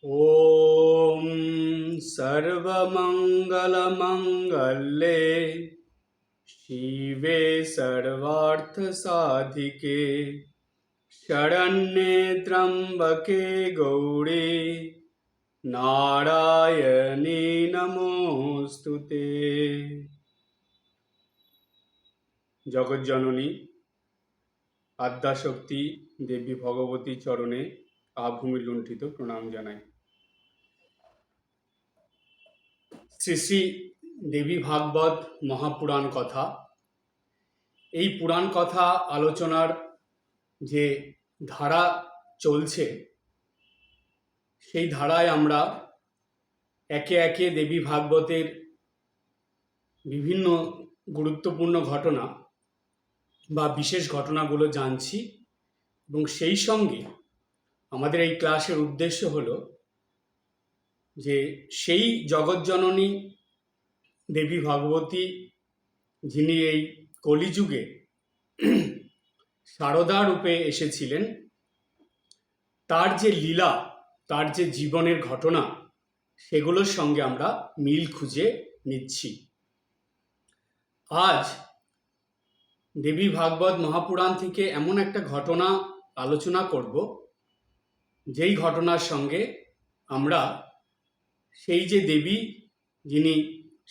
ॐ सर्वमङ्गलमङ्गले शिवे सर्वार्थसाधिके शरण्ये त्र्यम्बके गौरी नारायणी नमोऽस्तुते। জগজ্জননী আদ্যাশক্তি দেবী ভগবতী চরণে আভূমি লুণ্ঠিত প্রণাম জানাই। শ্রী শ্রী দেবী ভাগবত মহাপুরাণ কথা, এই পুরাণ কথা আলোচনার যে ধারা চলছে, সেই ধারায় আমরা একে একে দেবী ভাগবতের বিভিন্ন গুরুত্বপূর্ণ ঘটনা বা বিশেষ ঘটনাগুলো জানছি এবং সেই সঙ্গে আমাদের এই ক্লাসের উদ্দেশ্য হলো যে সেই জগজ্জননী দেবী ভগবতী যিনি এই কলিযুগে সারদা রূপে এসেছিলেন, তার যে লীলা, তার যে জীবনের ঘটনা, সেগুলোর সঙ্গে আমরা মিল খুঁজে নিচ্ছি। আজ দেবী ভাগবত মহাপুরাণ থেকে এমন একটা ঘটনা আলোচনা করব, যেই ঘটনার সঙ্গে আমরা সেই যে দেবী যিনি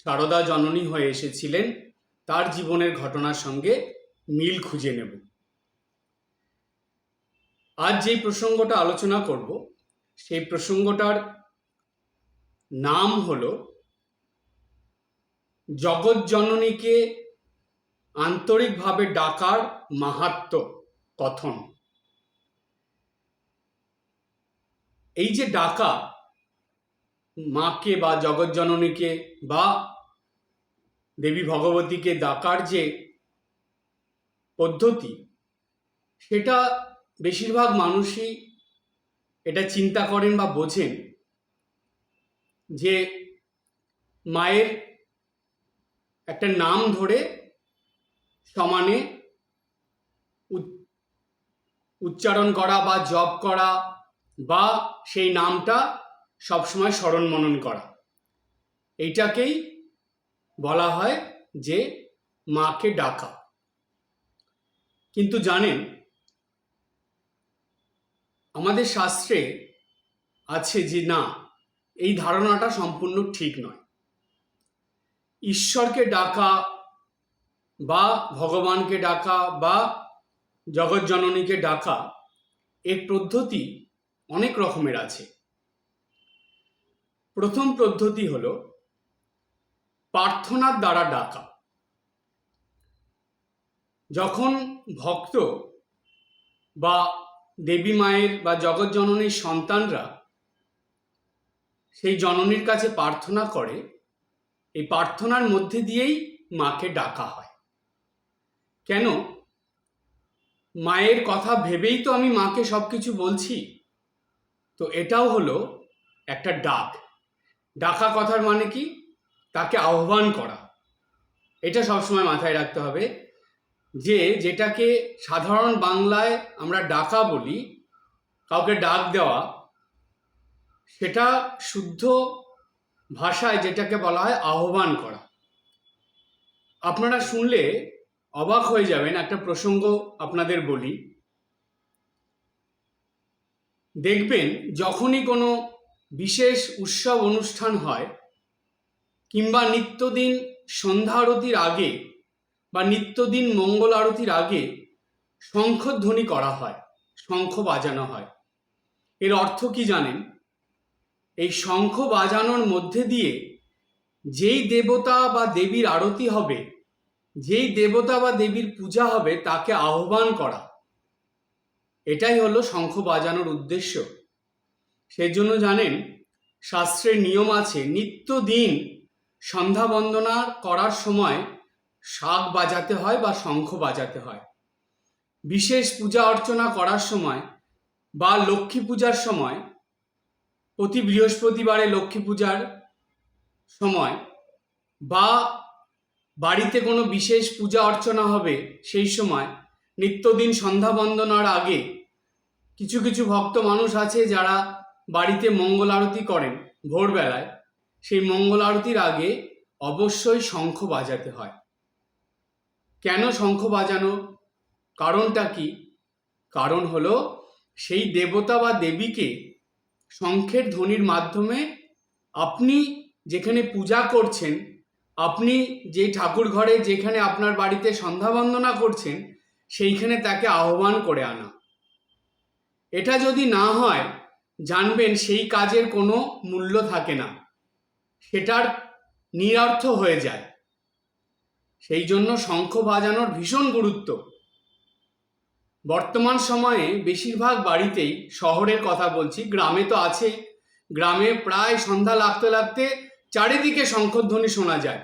সারদা জননী হয়ে এসেছিলেন, তার জীবনের ঘটনার সঙ্গে মিল খুঁজে নেব। আজ যেই প্রসঙ্গটা আলোচনা করব, সেই প্রসঙ্গটার নাম হলো জগজ্জননীকে আন্তরিকভাবে ডাকার মাহাত্ম্য কথন। এই যে ডাকা, মাকে বা জগজ্জননীকে বা দেবী ভগবতীকে ডাকার যে পদ্ধতি, সেটা বেশিরভাগ মানুষই এটা চিন্তা করেন বা বোঝেন যে মায়ের একটা নাম ধরে সমানে উচ্চারণ করা বা জপ করা বা সেই নামটা সবসময় স্মরণ মনন করা, এইটাকেই বলা হয় যে মাকে ডাকা। কিন্তু জানেন, আমাদের শাস্ত্রে আছে যে না, এই ধারণাটা সম্পূর্ণ ঠিক নয়। ঈশ্বরকে ডাকা বা ভগবানকে ডাকা বা জগজ্জননীকে ডাকা, এর পদ্ধতি অনেক রকমের আছে। প্রথম পদ্ধতি হলো প্রার্থনার দ্বারা ডাকা। যখন ভক্ত বা দেবী মায়ের বা জগজ্জননীর সন্তানরা সেই জননীর কাছে প্রার্থনা করে, এই প্রার্থনার মধ্যে দিয়েই মাকে ডাকা হয়। কেন? মায়ের কথা ভেবেই তো আমি মাকে সব কিছু বলছি, তো এটাও হলো একটা ডাক। ডাকা কথার মানে কি? তাকে আহ্বান করা। এটা সবসময় মাথায় রাখতে হবে যে যেটাকে সাধারণ বাংলায় আমরা ডাকা বলি, কাউকে ডাক দেওয়া, সেটা শুদ্ধ ভাষায় যেটাকে বলা হয় আহ্বান করা। আপনারা শুনলে অবাক হয়ে যাবেন। একটা প্রসঙ্গ আপনাদের বলি। দেখবেন, যখনই কোনো বিশেষ উৎসব অনুষ্ঠান হয় কিংবা নিত্যদিন সন্ধ্যা আরতির আগে বা নিত্যদিন মঙ্গল আরতির আগে শঙ্খধ্বনি করা হয়, শঙ্খ বাজানো হয়। এর অর্থ কি জানেন? এই শঙ্খ বাজানোর মধ্যে দিয়ে যেই দেবতা বা দেবীর আরতি হবে, যেই দেবতা বা দেবীর পূজা হবে, তাকে আহ্বান করা। এটাই হলো শঙ্খ বাজানোর উদ্দেশ্য। সেজন্য জানেন, শাস্ত্রের নিয়ম আছে, নিত্যদিন সন্ধ্যা বন্দনা করার সময় শাঁখ বাজাতে হয় বা শঙ্খ বাজাতে হয়। বিশেষ পূজা অর্চনা করার সময় বা লক্ষ্মী পূজার সময়, প্রতি বৃহস্পতিবারে লক্ষ্মী পূজার সময় বা বাড়িতে কোনো বিশেষ পূজা অর্চনা হবে, সেই সময় নিত্যদিন সন্ধ্যা বন্দনার আগে কিছু কিছু ভক্ত মানুষ আছে যারা বাড়িতে মঙ্গল আরতি করেন ভোরবেলায়, সেই মঙ্গল আরতির আগে অবশ্যই শঙ্খ বাজাতে হয়। কেন শঙ্খ বাজানো? কারণটা কি? কারণ হলো সেই দেবতা বা দেবীকে শঙ্খের ধ্বনির মাধ্যমে আপনি যেখানে পূজা করছেন, আপনি যে ঠাকুর ঘরে যেখানে আপনার বাড়িতে সন্ধ্যা বন্দনা করছেন, সেইখানে তাকে আহ্বান করে আনা। এটা যদি না হয়, জানবেন সেই কাজের কোনো মূল্য থাকে না, সেটার নিরর্থ হয়ে যায়। সেই জন্য শঙ্খ বাজানোর ভীষণ গুরুত্ব। বর্তমান সময়ে বেশিরভাগ বাড়িতেই, শহরের কথা বলছি, গ্রামে তো আছে, গ্রামে প্রায় সন্ধ্যা লাগতে লাগতে চারিদিকে শঙ্খধ্বনি শোনা যায়,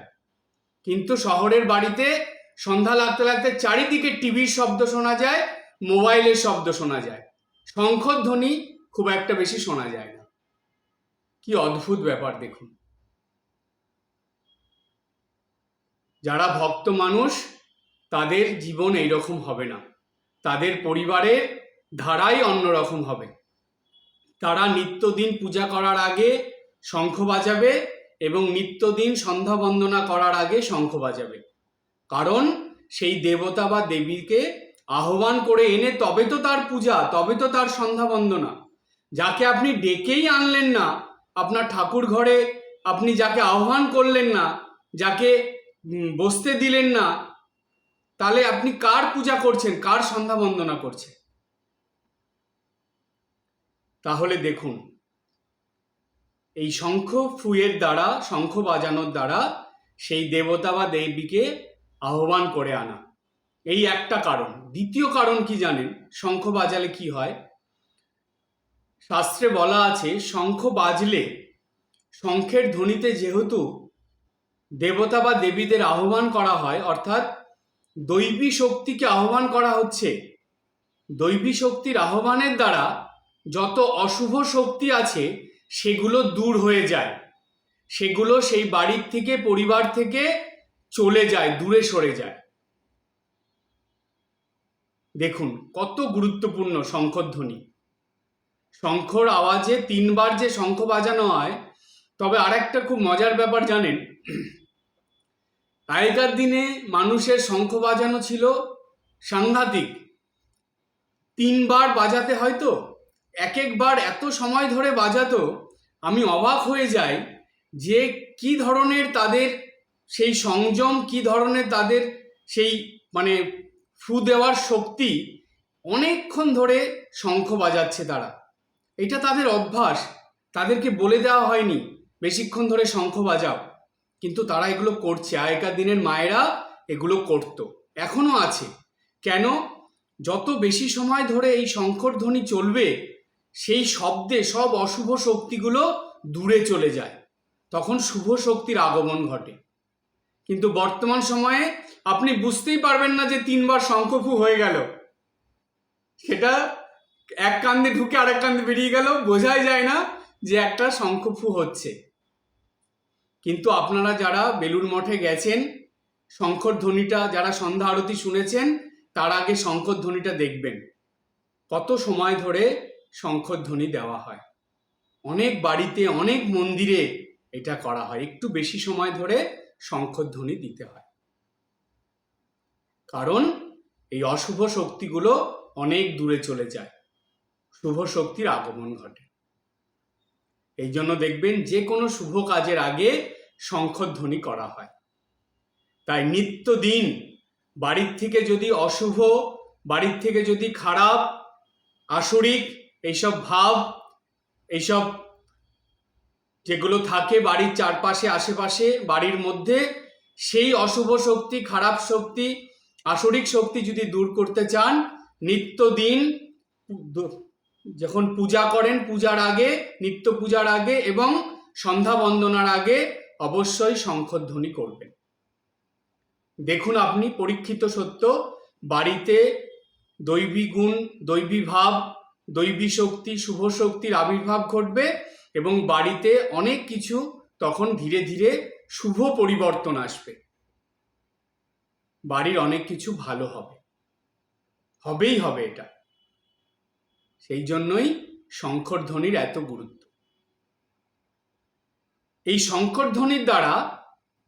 কিন্তু শহরের বাড়িতে সন্ধ্যা লাগতে লাগতে চারিদিকে টিভির শব্দ শোনা যায়, মোবাইলের শব্দ শোনা যায়, শঙ্খধ্বনি খুব একটা বেশি শোনা যায় না। কি অদ্ভুত ব্যাপার দেখুন। যারা ভক্ত মানুষ তাদের জীবন এইরকম হবে না, তাদের পরিবারের ধারাই অন্যরকম হবে। তারা নিত্যদিন পূজা করার আগে শঙ্খ বাজাবে এবং নিত্যদিন সন্ধ্যা বন্দনা করার আগে শঙ্খ বাজাবে, কারণ সেই দেবতা বা দেবীকে আহ্বান করে এনে তবে তো তার পূজা, তবে তো তার সন্ধ্যা বন্দনা। যাকে আপনি ডেকেই আনলেন না আপনার ঠাকুর ঘরে, আপনি যাকে আহ্বান করলেন না, যাকে বসতে দিলেন না, তাহলে আপনি কার পূজা করছেন, কার সন্ধ্যা বন্দনা করছেন? তাহলে দেখুন, এই শঙ্খ ফুয়ের দ্বারা, শঙ্খ বাজানোর দ্বারা সেই দেবতা বা দেবীকে আহ্বান করে আনা, এই একটা কারণ। দ্বিতীয় কারণ কি জানেন? শঙ্খ বাজালে কি হয়? শাস্ত্রে বলা আছে, শঙ্খ বাজলে, শঙ্খের ধ্বনিতে যেহেতু দেবতা বা দেবীদের আহ্বান করা হয়, অর্থাৎ দৈবী শক্তিকে আহ্বান করা হচ্ছে, দৈবী শক্তির আহ্বানের দ্বারা যত অশুভ শক্তি আছে সেগুলো দূর হয়ে যায়, সেগুলো সেই বাড়ির থেকে, পরিবার থেকে চলে যায়, দূরে সরে যায়। দেখুন কত গুরুত্বপূর্ণ শঙ্খধ্বনি। শঙ্খর আওয়াজে 3 বার যে শঙ্খ বাজানো হয়। তবে আরেকটা খুব মজার ব্যাপার জানেন, আগেকার দিনে মানুষের শঙ্খ বাজানো ছিল সাংঘাতিক। 3 বার বাজাতে হয়তো, এক একবার এত সময় ধরে বাজাতো, আমি অবাক হয়ে যাই যে কি ধরনের তাদের সেই সংযম, কি ধরনের তাদের সেই মানে ফু দেওয়ার শক্তি। অনেকক্ষণ ধরে শঙ্খ বাজাচ্ছে তারা, এটা তাদের অভ্যাস, তাদেরকে বলে দেওয়া হয়নি বেশিক্ষণ ধরে শঙ্খ বাজাও, কিন্তু তারা এগুলো করছে। আগেকার দিনের মায়েরা এগুলো করত, এখনো আছে। কেন? যত বেশি সময় ধরে এই শঙ্খর ধ্বনি চলবে, সেই শব্দে সব অশুভ শক্তিগুলো দূরে চলে যায়, তখন শুভ শক্তির আগমন ঘটে। কিন্তু বর্তমান সময়ে আপনি বুঝতেই পারবেন না যে 3 বার শঙ্খফু হয়ে গেল, সেটা এক কান্দে ঢুকে আরেক কান্দে বেরিয়ে গেল, বোঝাই যায় না যে একটা শঙ্খফু হচ্ছে। কিন্তু আপনারা যারা বেলুড় মঠে গেছেন, শঙ্খর ধ্বনিটা যারা সন্ধ্যা আরতি শুনেছেন, তার আগে শঙ্খর ধ্বনিটা দেখবেন কত সময় ধরে শঙ্খর ধ্বনি দেওয়া হয়। অনেক বাড়িতে, অনেক মন্দিরে এটা করা হয়, একটু বেশি সময় ধরে শঙ্খর ধ্বনি দিতে হয়, কারণ এই অশুভ শক্তিগুলো অনেক দূরে চলে যায়, শুভ শক্তির আগমন ঘটে। এই জন্য দেখবেন যে কোনো শুভ কাজের আগে শঙ্খর ধ্বনি করা হয়। তাই নিত্যদিন বাড়ির থেকে যদি অশুভ, বাড়ির থেকে যদি খারাপ, আসরিক এইসব ভাব, এইসব যেগুলো থাকে বাড়ির চারপাশে, আশেপাশে, বাড়ির মধ্যে, সেই অশুভ শক্তি, খারাপ শক্তি, আসরিক শক্তি যদি দূর করতে চান, নিত্যদিন যখন পূজা করেন, পূজার আগে, নিত্য পূজার আগে এবং সন্ধ্যা বন্দনার আগে অবশ্যই শঙ্খধ্বনি করবেন। দেখুন আপনি, পরীক্ষিত সত্য, বাড়িতে দৈবী গুণ, দৈবী ভাব, দৈবী শক্তি, শুভ শক্তির আবির্ভাব ঘটবে এবং বাড়িতে অনেক কিছু তখন ধীরে ধীরে শুভ পরিবর্তন আসবে, বাড়ির অনেক কিছু ভালো হবে, হবেই হবে এটা। সেই জন্যই শঙ্খধ্বনির এত গুরুত্ব। এই শঙ্খধ্বনির দ্বারা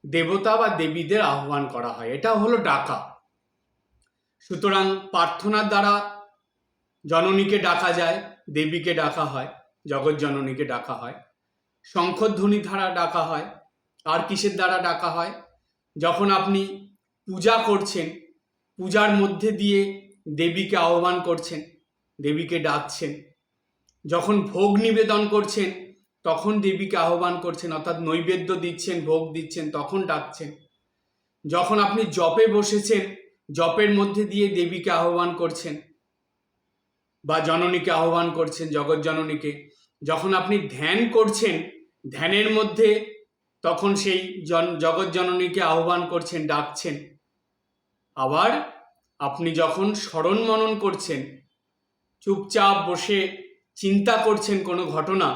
দেবতা বা দেবীদের আহ্বান করা হয়, এটা হলো ডাকা। সুতরাং প্রার্থনার দ্বারা জননীকে ডাকা যায়, দেবীকে ডাকা হয়, জগৎ জননীকে ডাকা হয়। শঙ্খধ্বনি দ্বারা ডাকা হয়। আর কিসের দ্বারা ডাকা হয়? যখন আপনি পূজা করছেন, পূজার মধ্যে দিয়ে দেবীকে আহ্বান করছেন, দেবীকে ডাকছেন। যখন ভোগ নিবেদন করছেন তখন দেবীকে আহ্বান করছেন, অর্থাৎ নৈবেদ্য দিচ্ছেন, ভোগ দিচ্ছেন, তখন ডাকছেন। যখন আপনি জপে বসেছেন, জপের মধ্যে দিয়ে দেবীকে আহ্বান করছেন বা জননীকে আহ্বান করছেন, জগৎ জননীকে। যখন আপনি ধ্যান করছেন, ধ্যানের মধ্যে তখন সেই জগৎ জননীকে আহ্বান করছেন, ডাকছেন। আবার আপনি যখন স্মরণ মনন করছেন, চুপচাপ বসে চিন্তা করছেন কোনো ঘটনা,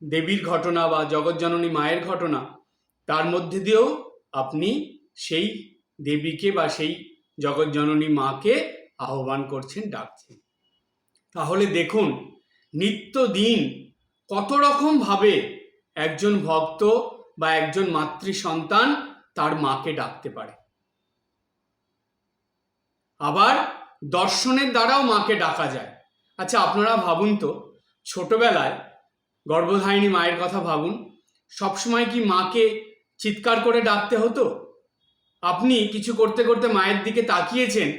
দেবীর ঘটনা বা জগৎ জননী মায়ের ঘটনা, তার মধ্যে দিয়েও আপনি সেই দেবীকে বা সেই জগৎ জননী মাকে আহ্বান করছেন, ডাকছেন। তাহলে দেখুন নিত্যদিন কত রকম ভাবে একজন ভক্ত বা একজন মাতৃ সন্তান তার মাকে ডাকতে পারে। আবার দর্শনের দ্বারাও মাকে ডাকা যায়। আচ্ছা, আপনারা ভাবুন তো, ছোটবেলায় গর্ভধারিণী মায়ের কথা ভাবুন, সবসময় কি মাকে চিৎকার করে ডাকতে হতো? আপনি কিছু করতে করতে মায়ের দিকে তাকিয়েছেন,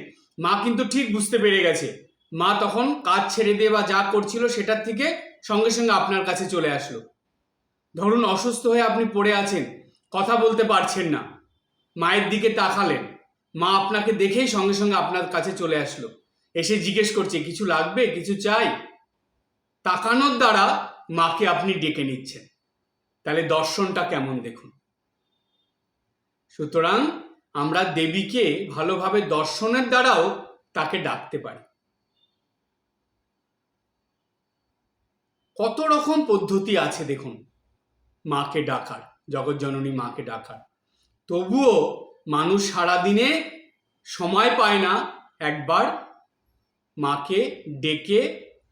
মা কিন্তু ঠিক বুঝতে পেরে গেছে, মা তখন কাজ ছেড়ে দিয়ে বা যা করছিল সেটার থেকে সঙ্গে সঙ্গে আপনার কাছে চলে আসলো। ধরুন অসুস্থ হয়ে আপনি পড়ে আছেন, কথা বলতে পারছেন না, মায়ের দিকে তাকালেন, মা আপনাকে দেখেই সঙ্গে সঙ্গে আপনার কাছে চলে আসলো, এসে জিজ্ঞেস করছে কিছু লাগবে, কিছু চাই। তাকানোর দ্বারা মাকে আপনি ডেকে নিচ্ছেন। তাহলে দর্শনটা কেমন দেখুন। সুতরাং আমরা দেবীকে ভালোভাবে দর্শনের দ্বারাও তাকে ডাকতে পারি। কত রকম পদ্ধতি আছে দেখুন মাকে ডাকার, জগৎ জননী মাকে ডাকার। তবুও মানুষ সারাদিনে সময় পায় না একবার মাকে ডেকে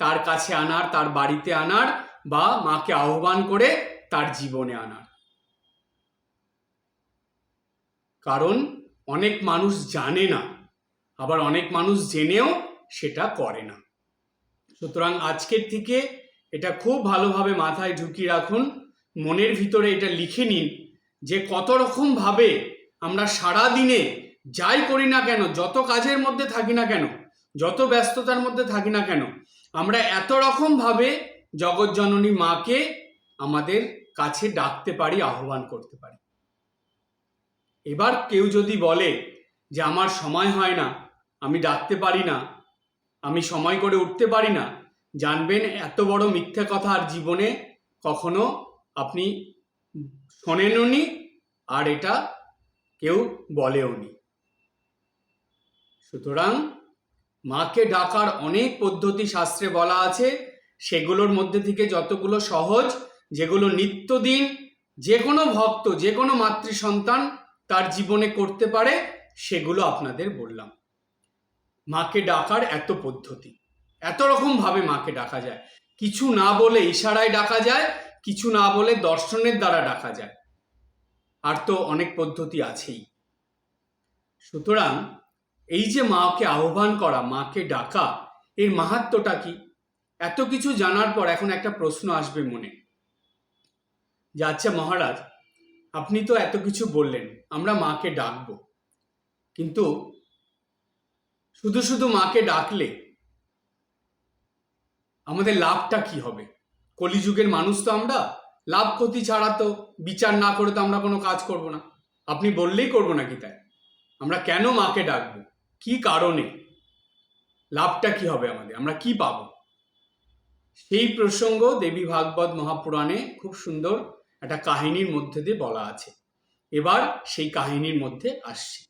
তার কাছে আনার, তার বাড়িতে আনার, বা মাকে আহ্বান করে তার জীবনে আনার। কারণ অনেক মানুষ জানে না, আবার অনেক মানুষ জেনেও সেটা করে না। সুতরাং আজকের থেকে এটা খুব ভালোভাবে মাথায় ঢুকিয়ে রাখুন, মনের ভিতরে এটা লিখে নিন যে কত রকম ভাবে আমরা সারা দিনে যাই করি না কেন, যত কাজের মধ্যে থাকি না কেন, যত ব্যস্ততার মধ্যে থাকি না কেন, আমরা এত রকম ভাবে জগৎ জননী মাকে আমাদের কাছে ডাকতে পারি, আহ্বান করতে পারি। এবার কেউ যদি বলে যে আমার সময় হয় না, আমি ডাকতে পারি না, আমি সময় করে উঠতে পারি না, জানবেন এত বড় মিথ্যে কথা আর জীবনে কখনো আপনি শোনেনওনি, আর এটা কেউ বলেওনি। সুতরাং মাকে ডাকার অনেক পদ্ধতি শাস্ত্রে বলা আছে, সেগুলোর মধ্যে থেকে যতগুলো সহজ, যেগুলো নিত্যদিন যে কোনো ভক্ত, যে কোনো মাতৃ সন্তান তার জীবনে করতে পারে, সেগুলো আপনাদের বললাম। মাকে ডাকার এত পদ্ধতি, এত রকম ভাবে মাকে ডাকা যায়। কিছু না বলে ইশারায় ডাকা যায়, কিছু না বলে দর্শনের দ্বারা ডাকা যায়, আর তো অনেক পদ্ধতি আছেই। সুতরাং এই যে মাকে আহ্বান করা, মাকে ডাকা, এর মাহাত্ম্যটা কি? এত কিছু জানার পর এখন একটা প্রশ্ন আসবে মনে, যে আচ্ছা মহারাজ, আপনি তো এত কিছু বললেন, আমরা মাকে ডাকবো, কিন্তু শুধু শুধু মাকে ডাকলে আমাদের লাভটা কি হবে? কলিযুগের মানুষ তো আমরা, লাভ ক্ষতি ছাড়া তো বিচার না করে তো আমরা কোনো কাজ করব না। আপনি বললেই করবো নাকি? তাই আমরা কেন মাকে ডাকবো, কি কারণে, লাভটা কি হবে আমাদের, আমরা কি পাবো? সেই প্রসঙ্গ দেবী ভাগবত মহাপুরাণে খুব সুন্দর একটা কাহিনীর মধ্যে দিয়ে বলা আছে। এবার সেই কাহিনীর মধ্যে আসছি।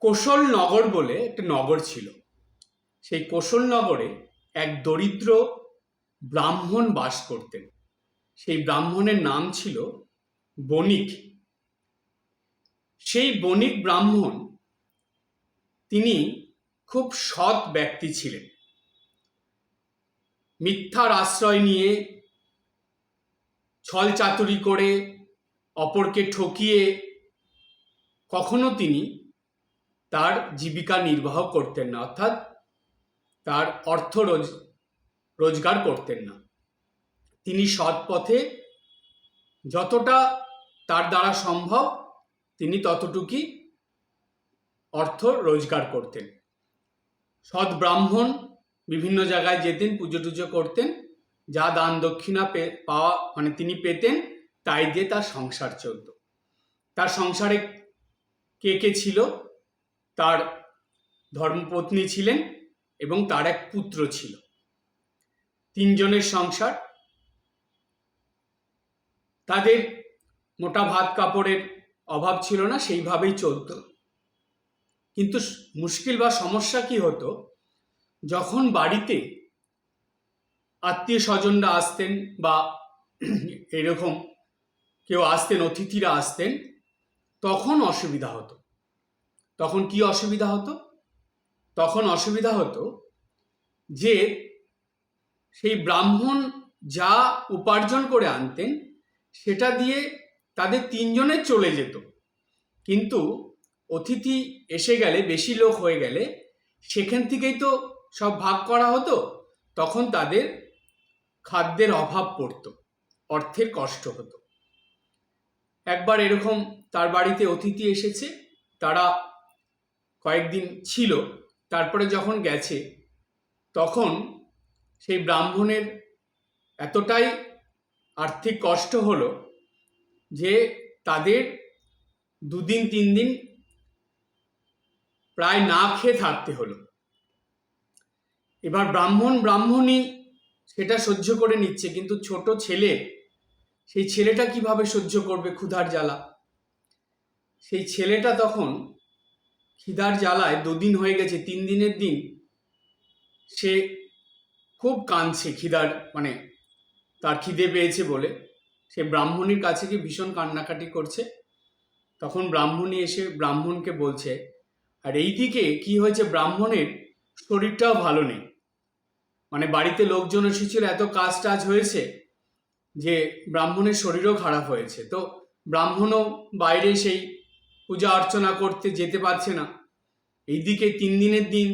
কোশল নগর বলে একটা নগর ছিল। সেই কোশল নগরে এক দরিদ্র ব্রাহ্মণ বাস করতেন। সেই ব্রাহ্মণের নাম ছিল বণিক। সেই বণিক ব্রাহ্মণ, তিনি খুব সৎ ব্যক্তি ছিলেন। মিথ্যার আশ্রয় নিয়ে ছল চাতুরি করে অপরকে ঠকিয়ে কখনো তিনি তার জীবিকা নির্বাহ করতেন না, অর্থাৎ তার অর্থ রোজগার করতেন না। তিনি সৎ পথে যতটা তার দ্বারা সম্ভব তিনি ততটুকুই অর্থ রোজগার করতেন। সৎ ব্রাহ্মণ বিভিন্ন জায়গায় যেতেন, পুজো টুজো করতেন, যা দান দক্ষিণা পাওয়া মানে তিনি পেতেন, তাই দিয়ে তার সংসার চলত। তার সংসারে কে কে ছিল? তার ধর্মপত্নী ছিলেন এবং তার এক পুত্র ছিল। তিনজনের সংসার। তাদের মোটা ভাত কাপড়ের অভাব ছিল না, সেইভাবেই চলত। কিন্তু মুশকিল বা সমস্যা কি হতো, যখন বাড়িতে আত্মীয় স্বজনরা আসতেন বা এরকম কেউ আসতেন, অতিথিরা আসতেন, তখন অসুবিধা হতো। তখন কি অসুবিধা হতো? তখন অসুবিধা হতো যে সেই ব্রাহ্মণ যা উপার্জন করে আনতেন সেটা দিয়ে তাদের তিনজনের চলে যেত, কিন্তু অতিথি এসে গেলে, বেশি লোক হয়ে গেলে সেখান থেকেই তো সব ভাগ করা হতো, তখন তাদের খাদ্যের অভাব পড়তো, অর্থের কষ্ট হতো। একবার এরকম তার বাড়িতে অতিথি এসেছে, তারা কয়েকদিন ছিল, তারপরে যখন গেছে তখন সেই ব্রাহ্মণের এতটাই আর্থিক কষ্ট হলো যে তাদের 2 দিন 3 দিন প্রায় না খেয়ে থাকতে হলো। এবার ব্রাহ্মণই সেটা সহ্য করে নিচ্ছে, কিন্তু ছোট ছেলে, সেই ছেলেটা কিভাবে সহ্য করবে ক্ষুধার জ্বালা? সেই ছেলেটা তখন খিদার জ্বালায় 2 দিন হয়ে গেছে, 3 দিনের দিন সে খুব কাঁদছে, খিদার মানে তার খিদে পেয়েছে বলে সে ব্রাহ্মণীর কাছে গিয়ে ভীষণ কান্নাকাটি করছে। তখন ব্রাহ্মণী এসে ব্রাহ্মণকে বলছে, আর এইদিকে কি হয়েছে, ব্রাহ্মণের শরীরটাও ভালো নেই, মানে বাড়িতে লোকজন এসেছিল, এত কাজ টাজ হয়েছে যে ব্রাহ্মণের শরীরও খারাপ হয়েছে। তো ব্রাহ্মণও বাইরে সেই পূজা অর্চনা করতে যেতে পারছে না, এইদিকে 3 দিনের দিন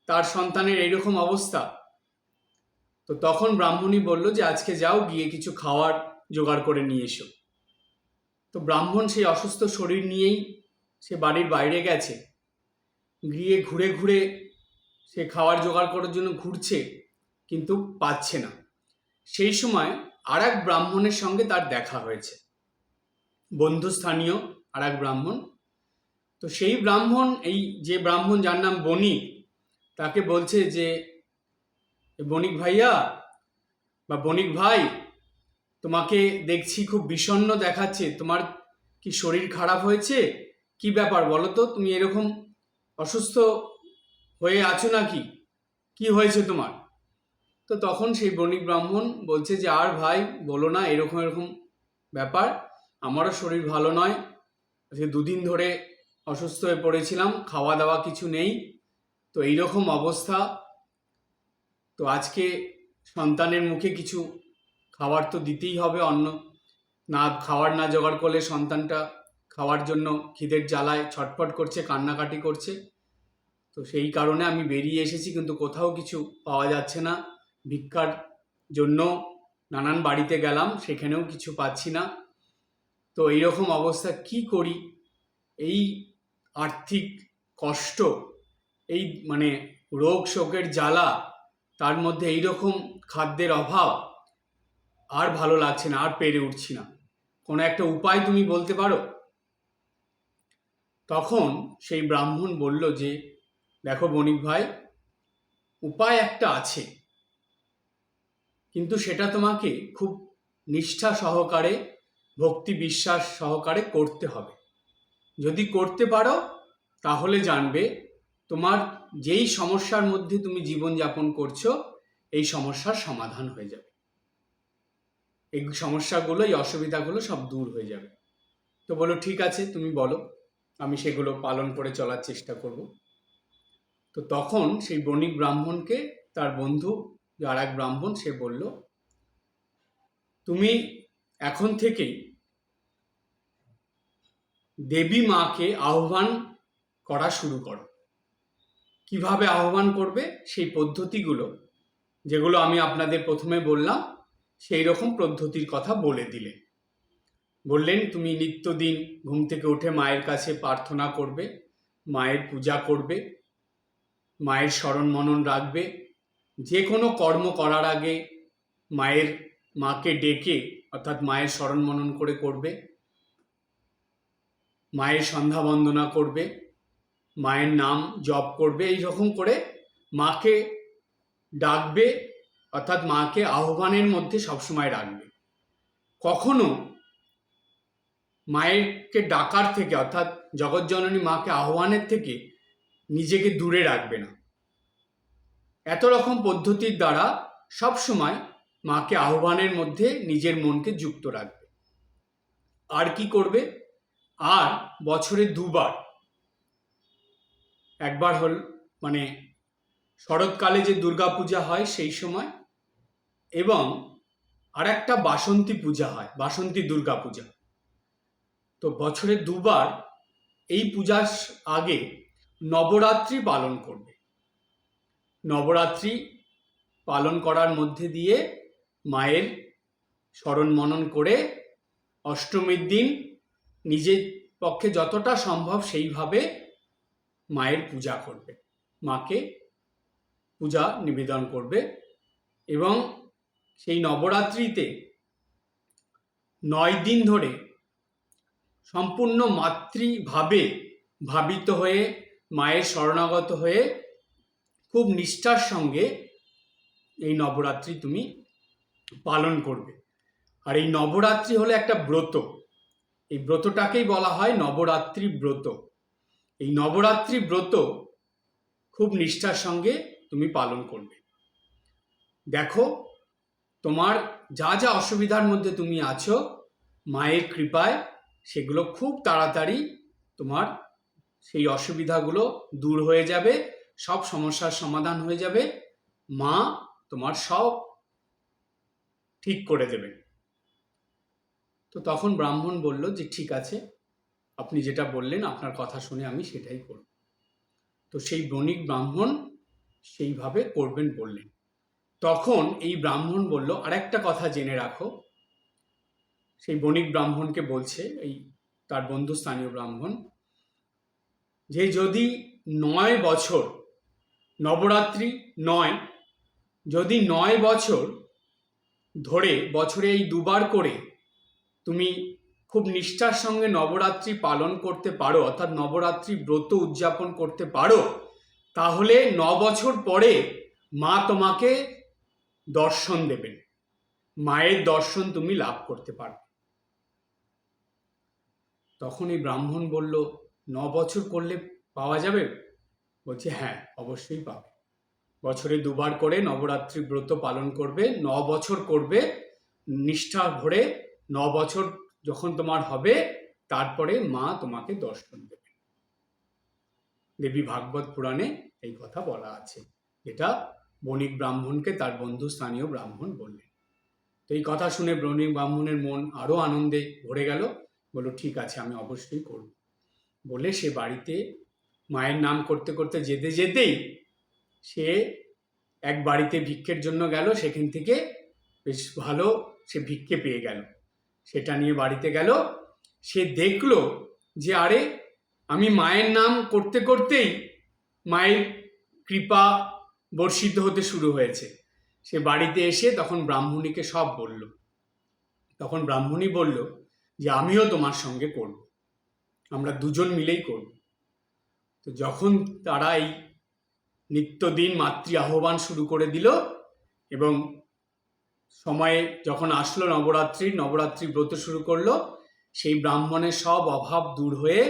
তার সন্তানের এইরকম অবস্থা। তো তখন ব্রাহ্মণী বলল যে আজকে যাও, গিয়ে কিছু খাওয়ার জোগাড় করে নিয়ে এসো। তো ব্রাহ্মণ সেই অসুস্থ শরীর নিয়েই সে বাড়ির বাইরে গেছে, গিয়ে ঘুরে ঘুরে সে খাওয়ার জোগাড় করার জন্য ঘুরছে, কিন্তু পাচ্ছে না। সেই সময় আর এক ব্রাহ্মণের সঙ্গে তার দেখা হয়েছে, বন্ধুস্থানীয় আর এক ব্রাহ্মণ। তো সেই ব্রাহ্মণ, এই যে ব্রাহ্মণ যার নাম বণিক, তাকে বলছে যে বণিক ভাইয়া বা বণিক ভাই, তোমাকে দেখছি খুব বিষণ্ণ দেখাচ্ছে, তোমার কি শরীর খারাপ হয়েছে? কি ব্যাপার বলো তো, তুমি এরকম অসুস্থ হয়ে আছো নাকি? কি হয়েছে তোমার? তো তখন সেই বণিক ব্রাহ্মণ বলছে যে আর ভাই বলো না, এরকম এরকম ব্যাপার, আমারও শরীর ভালো নয়, আজকে 2 দিন ধরে অসুস্থ হয়ে পড়েছিলাম, খাওয়া দাওয়া কিছু নেই, তো এইরকম অবস্থা। তো আজকে সন্তানের মুখে কিছু খাবার তো দিতেই হবে, অন্ন না খাবার না জোগাড় করলে সন্তানটা খাওয়ার জন্য খিদের জ্বালায় ছটফট করছে, কান্নাকাটি করছে। তো সেই কারণে আমি বেরিয়ে এসেছি, কিন্তু কোথাও কিছু পাওয়া যাচ্ছে না, ভিক্ষার জন্য নানান বাড়িতে গেলাম, সেখানেও কিছু পাচ্ছি না। তো এইরকম অবস্থা, কি করি? এই আর্থিক কষ্ট, এই মানে রোগ শোকের জ্বালা, তার মধ্যে এইরকম খাদ্যের অভাব, আর ভালো লাগছে না, আর পেরে উঠছি না, কোনো একটা উপায় তুমি বলতে পারো? তখন সেই ব্রাহ্মণ বলল যে দেখো বণিক ভাই, উপায় একটা আছে, কিন্তু সেটা তোমাকে খুব নিষ্ঠা সহকারে, ভক্তি বিশ্বাস সহকারে করতে হবে। যদি করতে পারো তাহলে জানবে তোমার যেই সমস্যার মধ্যে তুমি জীবনযাপন করছো, এই সমস্যার সমাধান হয়ে যাবে, এই সমস্যাগুলো, এই অসুবিধাগুলো সব দূর হয়ে যাবে। তো বলো ঠিক আছে, তুমি বলো, আমি সেগুলো পালন করে চলার চেষ্টা করব। তো তখন সেই বণিক ব্রাহ্মণকে তার বন্ধু যে আর এক ব্রাহ্মণ, সে বলল, তুমি এখন থেকেই দেবী মাকে আহ্বান করা শুরু করো। কিভাবে আহ্বান করবে সেই পদ্ধতিগুলো, যেগুলো আমি আপনাদের প্রথমে বললাম, সেই রকম পদ্ধতির কথা বলে দিলেন। বললেন তুমি নিত্যদিন ঘুম থেকে উঠে মায়ের কাছে প্রার্থনা করবে, মায়ের পূজা করবে, মায়ের স্মরণ মনন রাখবে, যে কোনো কর্ম করার আগে মাকে ডেকে অর্থাৎ মায়ের স্মরণ মনন করে করবে, মায়ের সন্ধ্যা বন্দনা করবে, মায়ের নাম জপ করবে, এইরকম করে মাকে ডাকবে, অর্থাৎ মাকে আহ্বানের মধ্যে সবসময় রাখবে। কখনো মায়েরকে ডাকার থেকে অর্থাৎ জগৎজননী মাকে আহ্বানের থেকে নিজেকে দূরে রাখবে না। এত রকম পদ্ধতির দ্বারা সবসময় মাকে আহ্বানের মধ্যে নিজের মনকে যুক্ত রাখবে। আর কি করবে? আর বছরে দুবার, একবার হল মানে শরৎকালে যে দুর্গাপূজা হয় সেই সময়, এবং আর একটা বাসন্তী পূজা হয়, বাসন্তী দুর্গাপূজা। তো বছরে দুবার এই পূজার আগে নবরাত্রি পালন করবে। নবরাত্রি পালন করার মধ্যে দিয়ে মায়ের স্মরণ মনন করে অষ্টমীর দিন নিজের পক্ষে যতটা সম্ভব সেইভাবে মায়ের পূজা করবে, মাকে পূজা নিবেদন করবে। এবং সেই নবরাত্রিতে 9 দিন ধরে সম্পূর্ণ মাতৃভাবে ভাবিত হয়ে মায়ের শরণাগত হয়ে খুব নিষ্ঠার সঙ্গে এই নবরাত্রি তুমি পালন করবে। আর এই নবরাত্রি হলো একটা ব্রত, এই ব্রতটাকেই বলা হয় নবরাত্রি ব্রত। এই নবরাত্রি ব্রত খুব নিষ্ঠার সঙ্গে তুমি পালন করবে। দেখো, তোমার যা যা অসুবিধার মধ্যে তুমি আছো, মায়ের কৃপায় সেগুলো খুব তাড়াতাড়ি তোমার সেই অসুবিধাগুলো দূর হয়ে যাবে, সব সমস্যার সমাধান হয়ে যাবে, মা তোমার সব ঠিক করে দেবেন। তো তখন ব্রাহ্মণ বলল যে ঠিক আছে, আপনি যেটা বললেন আপনার কথা শুনে আমি সেটাই করব। তো সেই বণিক ব্রাহ্মণ সেইভাবে করবেন বললেন। তখন এই ব্রাহ্মণ বলল, আরেকটা কথা জেনে রাখো। সেই বণিক ব্রাহ্মণকে বলছে, এই তার বন্ধু স্থানীয় ব্রাহ্মণ, যে যদি 9 বছর, নবরাত্রি 9, যদি 9 বছর ধরে বছরে এই দুবার করে তুমি খুব নিষ্ঠার সঙ্গে নবরাত্রি পালন করতে পারো, অর্থাৎ নবরাত্রি ব্রত উদযাপন করতে পারো, তাহলে 9 বছর পরে মা তোমাকে দর্শন দেবেন, মায়ের দর্শন তুমি লাভ করতে পারবে। তখন এই ব্রাহ্মণ বলল, 9 বছর করলে পাওয়া যাবে? বলছে হ্যাঁ, অবশ্যই পাবে। বছরে দুবার করে নবরাত্রি ব্রত পালন করবে, 9 বছর করবে নিষ্ঠা ভরে, 9 বছর যখন তোমার হবে তারপরে মা তোমাকে দর্শন দেবে। দেবী ভাগবত পুরাণে এই কথা বলা আছে, যেটা বণিক ব্রাহ্মণকে তার বন্ধু স্থানীয় ব্রাহ্মণ বললেন। তো এই কথা শুনে বণিক ব্রাহ্মণের মন আরো আনন্দে ভরে গেল। বলল ঠিক আছে, আমি অবশ্যই করব। বলে সে বাড়িতে মায়ের নাম করতে করতে যেতে যেতেই সে এক বাড়িতে ভিক্ষের জন্য গেল, সেখান থেকে বেশ ভালো সে ভিক্ষে পেয়ে গেল। সেটা নিয়ে বাড়িতে গেল, সে দেখলো যে আরে, আমি মায়ের নাম করতে করতেই মায়ের কৃপা বর্ষিত হতে শুরু হয়েছে। সে বাড়িতে এসে তখন ব্রাহ্মণীকে সব বলল। তখন ব্রাহ্মণী বলল যে আমিও তোমার সঙ্গে করব, আমরা দুজন মিলেই করব। তো যখন তারা এই নিত্যদিন মাতৃ আহ্বান শুরু করে দিল, এবং সময়ে যখন আসলো নবরাত্রি ব্রত শুরু করলো, সেই ব্রাহ্মণের সব অভাব দূর হয়ে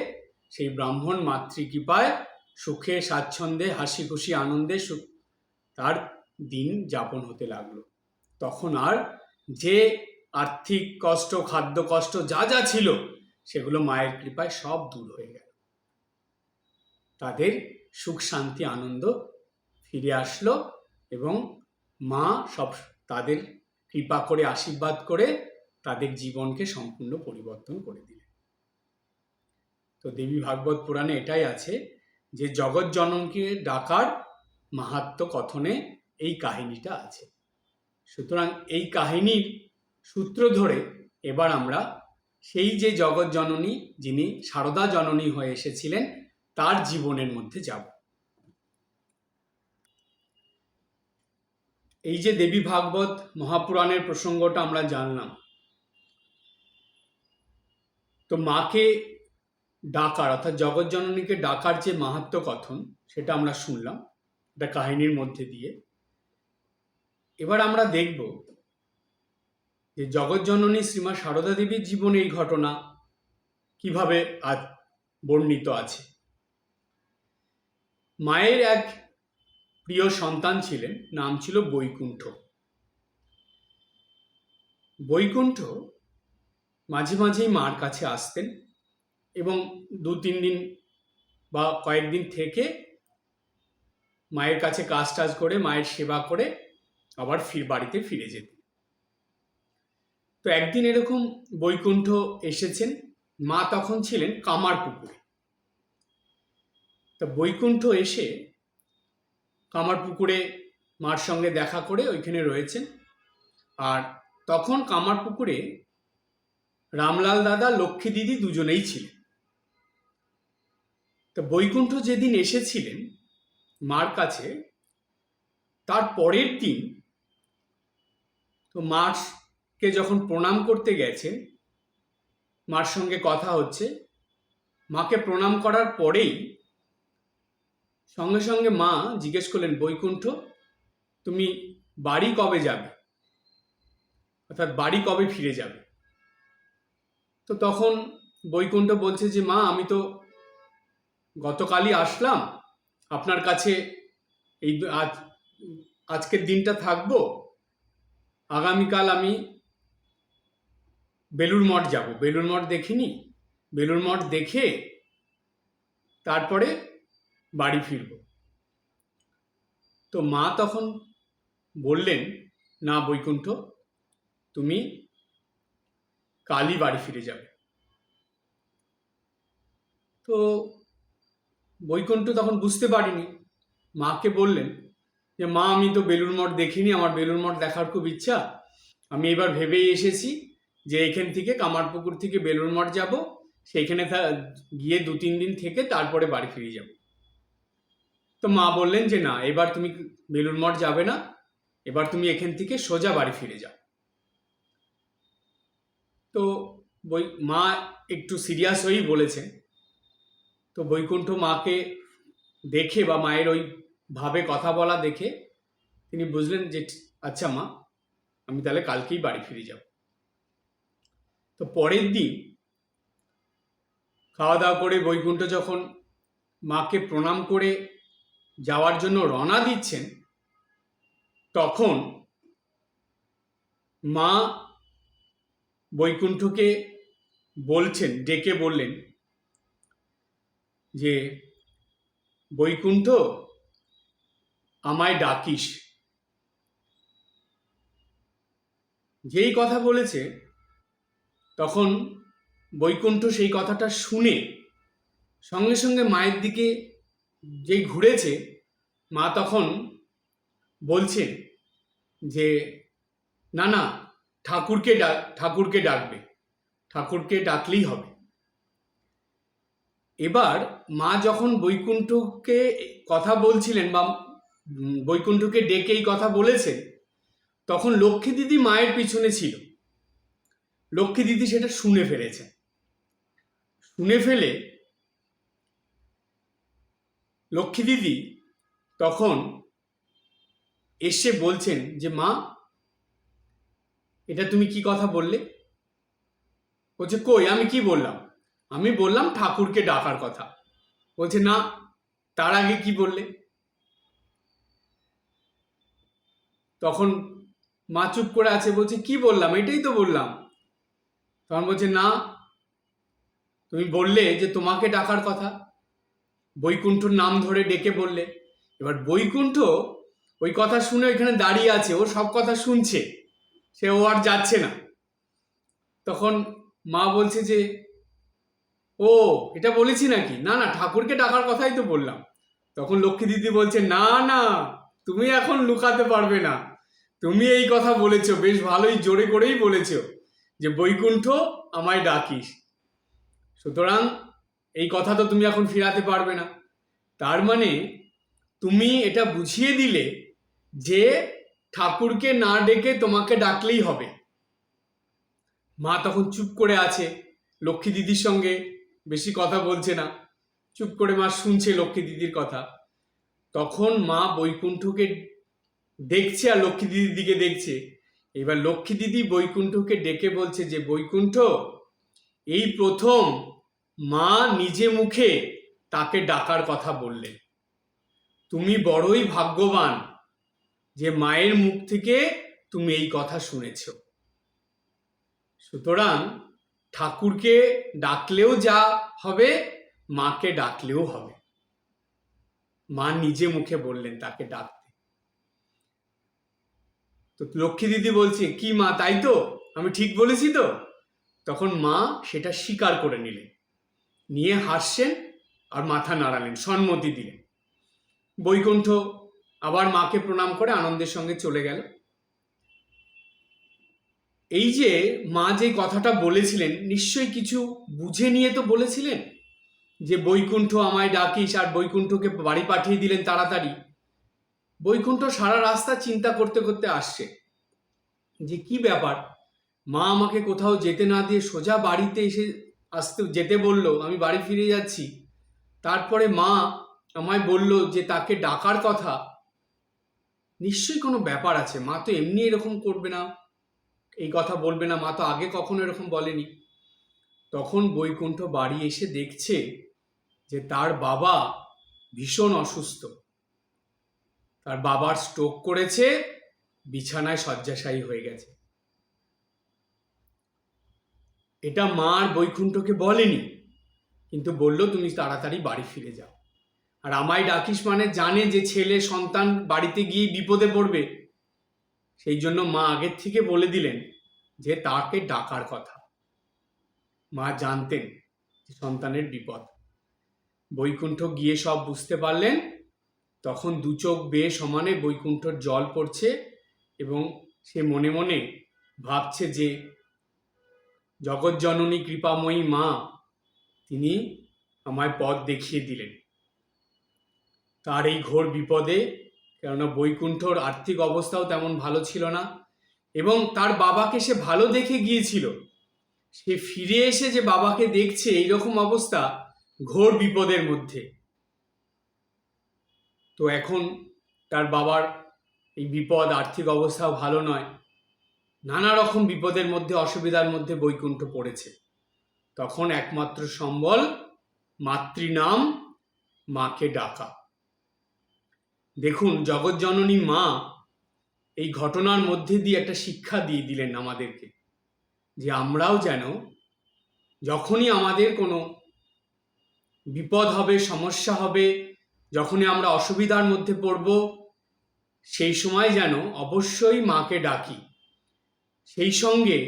সেই ব্রাহ্মণ মাতৃকৃপায় সুখে স্বাচ্ছন্দ্যে হাসি খুশি আনন্দে তার দিন যাপন হতে লাগলো। তখন আর যে আর্থিক কষ্ট, খাদ্য কষ্ট যা যা ছিল, সেগুলো মায়ের কৃপায় সব দূর হয়ে গেল। তাদের সুখ শান্তি আনন্দ ফিরে আসলো, এবং মা সব তাদের কৃপা করে আশীর্বাদ করে তাদের জীবনকে সম্পূর্ণ পরিবর্তন করে দিলেন। তো দেবী ভাগবত পুরাণে এটাই আছে যে জগৎ জননীকে ডাকার মাহাত্ম্য কথনে এই কাহিনীটা আছে। সুতরাং এই কাহিনীর সূত্র ধরে এবার আমরা সেই যে জগৎ জননী যিনি সারদা জননী হয়ে এসেছিলেন তার জীবনের মধ্যে যাব। এই যে দেবী ভাগবত মহাপুরাণের প্রসঙ্গটা আমরা জানলাম, তো মাকে ডাকার অর্থাৎ জগৎ জননীকে ডাকার যে মাহাত্ম্য কথন সেটা আমরা শুনলাম এটা কাহিনীর মধ্যে দিয়ে। এবার আমরা দেখব যে জগৎ জননী শ্রীমা সারদা দেবীর জীবনে এই ঘটনা কিভাবে আজ বর্ণিত আছে। মায়ের এক প্রিয় সন্তান ছিলেন, নাম ছিল বৈকুণ্ঠ। বৈকুণ্ঠ মাঝে মাঝেই মার কাছে আসতেন এবং 2-3 দিন বা কয়েকদিন থেকে মায়ের কাছে কাজ টাজ করে মায়ের সেবা করে আবার বাড়িতে ফিরে যেতেন। তো একদিন এরকম বৈকুণ্ঠ এসেছেন, মা তখন ছিলেন কামারপুকুরে। তা বৈকুণ্ঠ এসে কামারপুকুরে মার সঙ্গে দেখা করে ওইখানে রয়েছেন। আর তখন কামারপুকুরে রামলাল দাদা, লক্ষ্মী দিদি দুজনেই ছিলেন। তো বৈকুণ্ঠ যেদিন এসেছিলেন মার কাছে, তার পরের দিন তো মাকে যখন প্রণাম করতে গেছেন, মার সঙ্গে কথা হচ্ছে, মাকে প্রণাম করার পরেই সঙ্গে সঙ্গে মা জিজ্ঞেস করলেন, বৈকুণ্ঠ তুমি বাড়ি কবে যাবে, অর্থাৎ বাড়ি কবে ফিরে যাবে? তো তখন বৈকুণ্ঠ বলছে যে মা আমি তো গতকালই আসলাম আপনার কাছে, এই আজকের দিনটা থাকবো, আগামীকাল আমি বেলুড় মঠ যাব, বেলুড় মঠ দেখিনি, বেলুড় মঠ দেখে তারপরে বাড়ি ফিরব। তো মা তখন বললেন, না বৈকুণ্ঠ তুমি কালই বাড়ি ফিরে যাবে। তো বৈকুণ্ঠ তখন বুঝতে পারিনি, মাকে বললেন যে মা আমি তো বেলুড় মঠ দেখিনি, আমার বেলুড় মঠ দেখার খুব ইচ্ছা, আমি এবার ভেবেই এসেছি যে এখান থেকে কামারপুকুর থেকে বেলুড় মঠ যাব, সেইখানে গিয়ে 2-3 দিন থেকে তারপরে বাড়ি ফিরে যাব। তো মা বললেন যে না, এবার তুমি বেলুড় মঠ যাবে না, এবার তুমি এখান থেকে সোজা বাড়ি ফিরে যাও। তো মা একটু সিরিয়াস হয়েই বলেছেন। তো বৈকুণ্ঠ মাকে দেখে বা মায়ের ওই ভাবে কথা বলা দেখে তিনি বুঝলেন যে আচ্ছা মা, আমি তাহলে কালকেই বাড়ি ফিরে যাব। তো পরের দিন খাওয়া দাওয়া করে বৈকুণ্ঠ যখন মাকে প্রণাম করে যাওয়ার জন্য রওনা দিচ্ছেন, তখন মা বৈকুণ্ঠকে বলছেন, ডেকে বললেন যে বৈকুণ্ঠ আমায় ডাকিস। যেই কথা বলেছে তখন বৈকুণ্ঠ সেই কথাটা শুনে সঙ্গে সঙ্গে মায়ের দিকে যেই ঘুরেছে, মা তখন বলছেন যে না না, ঠাকুরকে ডাকবে, ঠাকুরকে ডাকলেই হবে। এবার মা যখন বৈকুণ্ঠকে কথা বলছিলেন বা বৈকুণ্ঠকে ডেকে এই কথা বলেছে, তখন লক্ষ্মী দিদি মায়ের পিছনে ছিল। লক্ষ্মী দিদি সেটা শুনে ফেলেছে। শুনে ফেলে লক্ষ্মী দিদি তখন এসে বলছেন যে মা এটা তুমি কি কথা বললে? বলছে কই, আমি কি বললাম? আমি বললাম ঠাকুরকে ডাকার কথা। বলছে না, তার আগে কি বললে? তখন মা চুপ করে আছে, বলছে কি বললাম, এটাই তো বললাম। তখন বলছে না, তুমি বললে যে তোমাকে ডাকার কথা, বৈকুণ্ঠর নাম ধরে ডেকে বললে। এবার বৈকুণ্ঠ ওই কথা শুনে ওইখানে দাঁড়িয়ে আছে, ও সব কথা শুনছে, ও আর যাচ্ছে না। তখন মা বলছে যে, ও এটা বলেছি নাকি? না না, ঠাকুরকে ডাকার কথাই তো বললাম। তখন লক্ষ্মী দিদি বলছে, না না, তুমি এখন লুকাতে পারবে না, তুমি এই কথা বলেছো, বেশ ভালোই জোরে করেই বলেছো যে বৈকুণ্ঠ আমায় ডাকিস, সুতরাং এই কথা তো তুমি এখন ফিরাতে পারবে না। তার মানে তুমি এটা বুঝিয়ে দিলে যে ঠাকুরকে না ডেকে তোমাকে ডাকলেই হবে। মা তখন চুপ করে আছে, লক্ষ্মী দিদির সঙ্গে বেশি কথা বলছে না, চুপ করে মা শুনছে লক্ষ্মী দিদির কথা। তখন মা বৈকুণ্ঠকে দেখছে আর লক্ষ্মী দিদির দিকে দেখছে। এবার লক্ষ্মী দিদি বৈকুণ্ঠকে ডেকে বলছে যে, বৈকুণ্ঠ, এই প্রথম মা নিজে মুখে তাকে ডাকার কথা বললেন। তুমি বড়ই ভাগ্যবান যে মায়ের মুখ থেকে তুমি এই কথা শুনেছ। সুতরাং ঠাকুরকে ডাকলেও যা হবে, মাকে ডাকলেও হবে। মা নিজে মুখে বললেন তাকে ডাকতে। তো লক্ষ্মী দিদি বলছে, কি মা, তাই তো, আমি ঠিক বলেছি তো? তখন মা সেটা স্বীকার করে নিলেন, নিয়ে হাসছেন আর মাথা নাড়ালেন, সম্মতি দিলেন। বৈকুণ্ঠ আবার মাকে প্রণাম করে আনন্দের সঙ্গে চলে গেল। এই যে মা যে কথাটা বলেছিলেন, নিশ্চয়ই কিছু বুঝে নিয়ে তো বলেছিলেন যে বৈকুণ্ঠ আমায় ডাকিস, আর বৈকুণ্ঠকে বাড়ি পাঠিয়ে দিলেন তাড়াতাড়ি। বৈকুণ্ঠ সারা রাস্তা চিন্তা করতে করতে আসছে যে কি ব্যাপার, মা আমাকে কোথাও যেতে না দিয়ে সোজা বাড়িতে এসে যেতে বললো, আমি বাড়ি ফিরে যাচ্ছি। তারপরে মা আমায় বলল যে তাকে ডাকার কথা, নিশ্চয়ই কোনো ব্যাপার আছে, মা তো এমনি এরকম করবে না, এই কথা বলবে না, মা তো আগে কখনো এরকম বলেনি। তখন বৈকুণ্ঠ বাড়ি এসে দেখছে যে তার বাবা ভীষণ অসুস্থ, তার বাবার স্ট্রোক করেছে, বিছানায় শয্যাশায়ী হয়ে গেছে। এটা মা আর বৈকুণ্ঠকে বলেনি, কিন্তু বলল তুমি তাড়াতাড়ি বাড়ি ফিরে যাও। আর আমায় ডাকিস মানে জানে যে ছেলে সন্তান বাড়িতে গিয়ে বিপদে পড়বে, সেই জন্য মা আগের থেকে বলে দিলেন যে তাকে ডাকার কথা। মা জানতেন যে সন্তানের বিপদ। বৈকুণ্ঠ গিয়ে সব বুঝতে পারলেন। তখন দু চোখ বেয়ে সমানে বৈকুণ্ঠর জল পড়ছে এবং সে মনে মনে ভাবছে যে জগৎজননী কৃপাময়ী মা, তিনি আমায় পথ দেখিয়ে দিলেন তার এই ঘোর বিপদে। কেননা বৈকুণ্ঠর আর্থিক অবস্থাও তেমন ভালো ছিল না এবং তার বাবাকে সে ভালো দেখে গিয়েছিল। সে ফিরে এসে যে বাবাকে দেখছে এইরকম অবস্থা, ঘোর বিপদের মধ্যে। তো এখন তার বাবার এই বিপদ, আর্থিক অবস্থাও ভালো নয়, নানা রকম বিপদের মধ্যে, অসুবিধার মধ্যে বৈকুণ্ঠ পড়েছে। তখন একমাত্র সম্বল মাতৃনাম, মাকে ডাকা। দেখুন, জগৎজননী মা এই ঘটনার মধ্যে দিয়ে একটা শিক্ষা দিয়ে দিলেন আমাদেরকে, যে আমরাও যেন যখনই আমাদের কোনো বিপদ হবে, সমস্যা হবে, যখনই আমরা অসুবিধার মধ্যে পড়ব, সেই সময় যেন অবশ্যই মাকে ডাকি। সেই সঙ্গে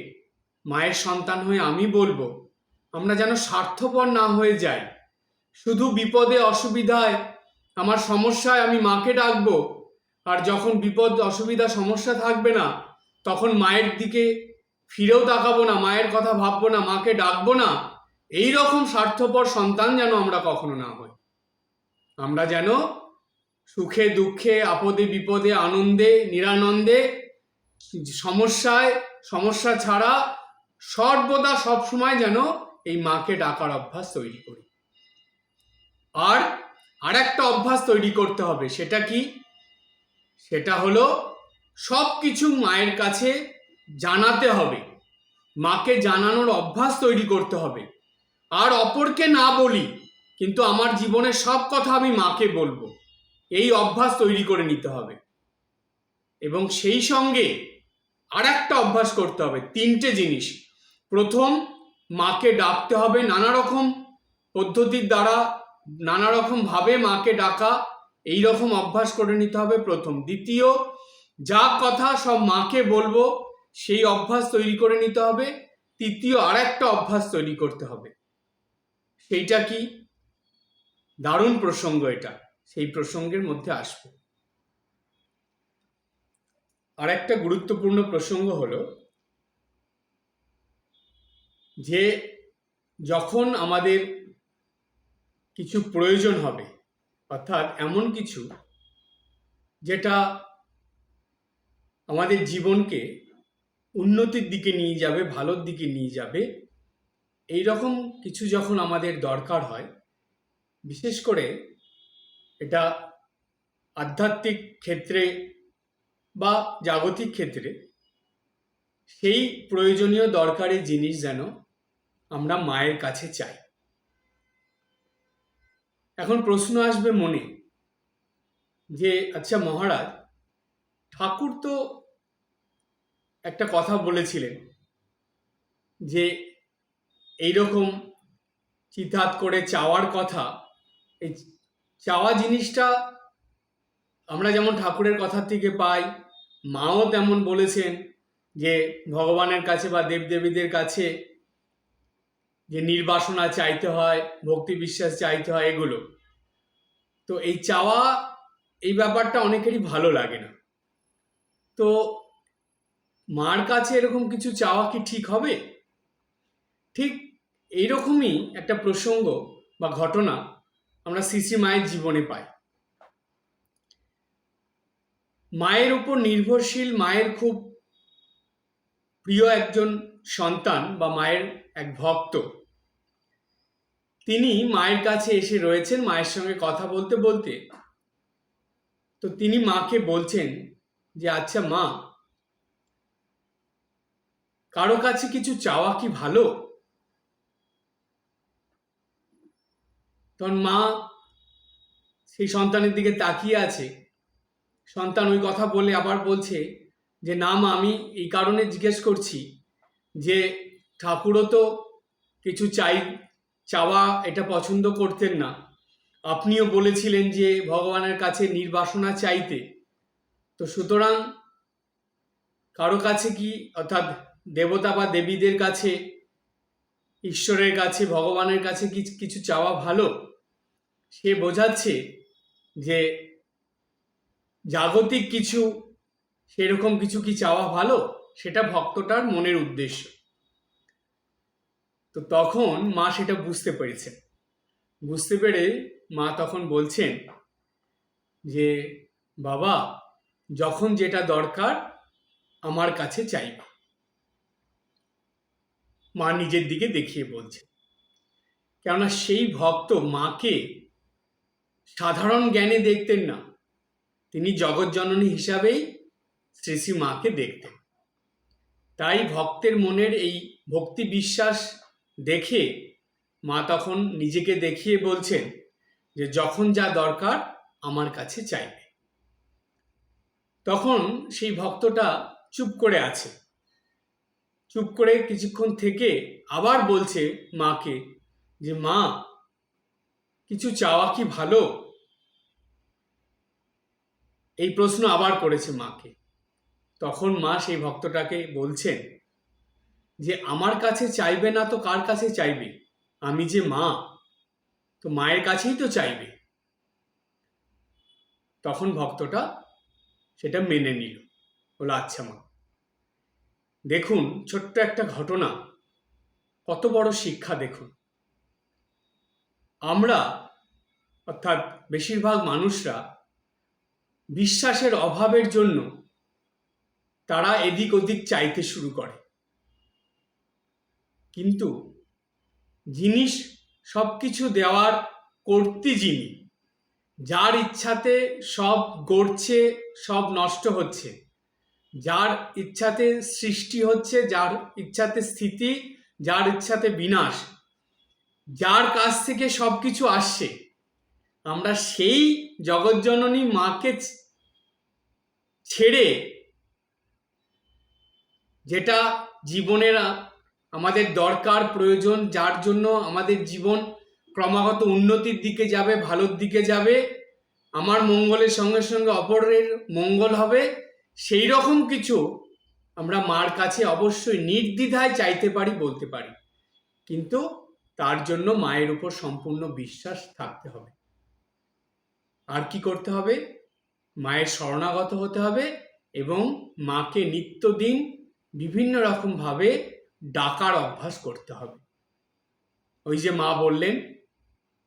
মায়ের সন্তান হয়ে আমি বলবো, আমরা যেন স্বার্থপর না হয়ে যাই। শুধু বিপদে অসুবিধায়, আমার সমস্যায় আমি মাকে ডাকবো, আর যখন বিপদ অসুবিধা সমস্যা থাকবে না, তখন মায়ের দিকে ফিরেও তাকাবো না, মায়ের কথা ভাববো না, মাকে ডাকবো না। এই রকম স্বার্থপর সন্তান যেন আমরা কখনো না হই। আমরা যেন সুখে দুঃখে, আপদে বিপদে, আনন্দে নিরানন্দে, সমস্যা ছাড়া সর্বদা সবসময় যেন এই মাকে ডাকার অভ্যাস তৈরি করি। আর একটা অভ্যাস তৈরি করতে হবে, সেটা কি? সেটা হলো সব কিছু মায়ের কাছে জানাতে হবে, মাকে জানানোর অভ্যাস তৈরি করতে হবে। আর অপরকে না বলি, কিন্তু আমার জীবনের সব কথা আমি মাকে বলবো, এই অভ্যাস তৈরি করে নিতে হবে। এবং সেই সঙ্গে আর একটা অভ্যাস করতে হবে, তিনটে জিনিস। প্রথম, মাকে ডাকতে হবে নানা রকম পদ্ধতির দ্বারা, নানা রকম ভাবে মাকে ডাকা, এই রকম অভ্যাস করে নিতে হবে প্রথম। দ্বিতীয়, যা কথা সব মাকে বলবো সেই অভ্যাস তৈরি করে নিতে হবে। তৃতীয়, আর একটা অভ্যাস তৈরি করতে হবে। সেইটা কি? দারুণ প্রসঙ্গ এটা, সেই প্রসঙ্গের মধ্যে আসবো। আর একটা গুরুত্বপূর্ণ প্রসঙ্গ হলো যে যখন আমাদের কিছু প্রয়োজন হবে, অর্থাৎ এমন কিছু যেটা আমাদের জীবনকে উন্নতির দিকে নিয়ে যাবে, ভালোর দিকে নিয়ে যাবে, এই রকম কিছু যখন আমাদের দরকার হয়, বিশেষ করে এটা আধ্যাত্মিক ক্ষেত্রে বা জাগতিক ক্ষেত্রে, সেই প্রয়োজনীয় দরকারি জিনিস যেন আমরা মায়ের কাছে চাই। এখন প্রশ্ন আসবে মনে যে আচ্ছা মহারাজ, ঠাকুর তো একটা কথা বলেছিলেন যে এইরকম চিৎহাত করে চাওয়ার কথা, এই চাওয়া জিনিসটা আমরা যেমন ঠাকুরের কথা থেকে পাই, মাও তেমন বলেছেন যে ভগবানের কাছে বা দেবদেবীদের কাছে যে নির্বাসনা চাইতে হয়, ভক্তি বিশ্বাস চাইতে হয়, এগুলো তো এই চাওয়া, এই ব্যাপারটা অনেকেরই ভালো লাগে না। তো মার কাছে এরকম কিছু চাওয়া কি ঠিক হবে? ঠিক এইরকমই একটা প্রসঙ্গ বা ঘটনা আমরা শ্রী মায়ের জীবনে পাই। মায়ের উপর নির্ভরশীল, মায়ের খুব প্রিয় একজন সন্তান বা মায়ের এক ভক্ত, তিনি মায়ের কাছে এসে রয়েছেন মায়ের সঙ্গে কথা বলতে বলতে। তো তিনি মাকে বলছেন যে আচ্ছা মা, কারো কাছে কিছু চাওয়া কি ভালো? তখন মা সেই সন্তানের দিকে তাকিয়ে আছে। সন্তান ওই কথা বলে আবার বলছে যে না মা, আমি এই কারণে জিজ্ঞেস করছি যে ঠাকুরও তো কিছু চাওয়া এটা পছন্দ করতেন না। আপনিও বলেছিলেন যে ভগবানের কাছে নির্বাসনা চাইতে। তো সুতরাং কারো কাছে কি, অর্থাৎ দেবতা বা দেবীদের কাছে, ঈশ্বরের কাছে, ভগবানের কাছে কিছু চাওয়া ভালো? সে বোঝাচ্ছে যে জাগতিক কিছু, সেরকম কিছু কি চাওয়া ভালো, সেটা ভক্তটার মনের উদ্দেশ্য। তো তখন মা সেটা বুঝতে পেরেছেন। বুঝতে পেরে মা তখন বলছেন যে বাবা, যখন যেটা দরকার আমার কাছে চাইবে। মা নিজের দিকে দেখিয়ে বলছে, কেননা সেই ভক্ত মাকে সাধারণ জ্ঞানে দেখতেন না, তিনি জগৎজননী হিসাবেই শ্রী শ্রী মাকে দেখতেন। তাই ভক্তের মনের এই ভক্তি বিশ্বাস দেখে মা তখন নিজেকে দেখিয়ে বলছেন যে যখন যা দরকার আমার কাছে চাইবে। তখন সেই ভক্তটা চুপ করে আছে। চুপ করে কিছুক্ষণ থেকে আবার বলছে মাকে যে মা, কিছু চাওয়া কি ভালো? এই প্রশ্ন আবার করেছে মাকে। তখন মা সেই ভক্তটাকে বলছেন যে আমার কাছে চাইবে না তো কার কাছে চাইবে? আমি যে মা, তো মায়ের কাছেই তো চাইবে। তখন ভক্তটা সেটা মেনে নিল, বলে আচ্ছা মা। দেখুন, ছোট্ট একটা ঘটনা, কত বড় শিক্ষা দেখুন। আমরা, অর্থাৎ বেশিরভাগ মানুষরা, বিশ্বাসের অভাবের জন্য তারা এদিক ওদিক চাইতে শুরু করে। কিন্তু জিনিস সব কিছু দেওয়ার কর্ত্রী যিনি, যার ইচ্ছাতে সব গড়ছে, সব নষ্ট হচ্ছে, যার ইচ্ছাতে সৃষ্টি হচ্ছে, যার ইচ্ছাতে স্থিতি, যার ইচ্ছাতে বিনাশ, যার কাছ থেকে সব কিছু আসছে, আমরা সেই জগৎজননী মাকে ছেড়ে, যেটা জীবনের আমাদের দরকার প্রয়োজন, যার জন্য আমাদের জীবন ক্রমাগত উন্নতির দিকে যাবে, ভালোর দিকে যাবে, আমার মঙ্গলের সঙ্গে সঙ্গে অপরের মঙ্গল হবে, সেই রকম কিছু আমরা মার কাছে অবশ্যই নির্দ্বিধায় চাইতে পারি, বলতে পারি। কিন্তু তার জন্য মায়ের উপর সম্পূর্ণ বিশ্বাস থাকতে হবে। আর কি করতে হবে? মায়ের শরণাগত হতে হবে এবং মাকে নিত্যদিন বিভিন্ন রকমভাবে ডাকার অভ্যাস করতে হবে। ওই যে মা বললেন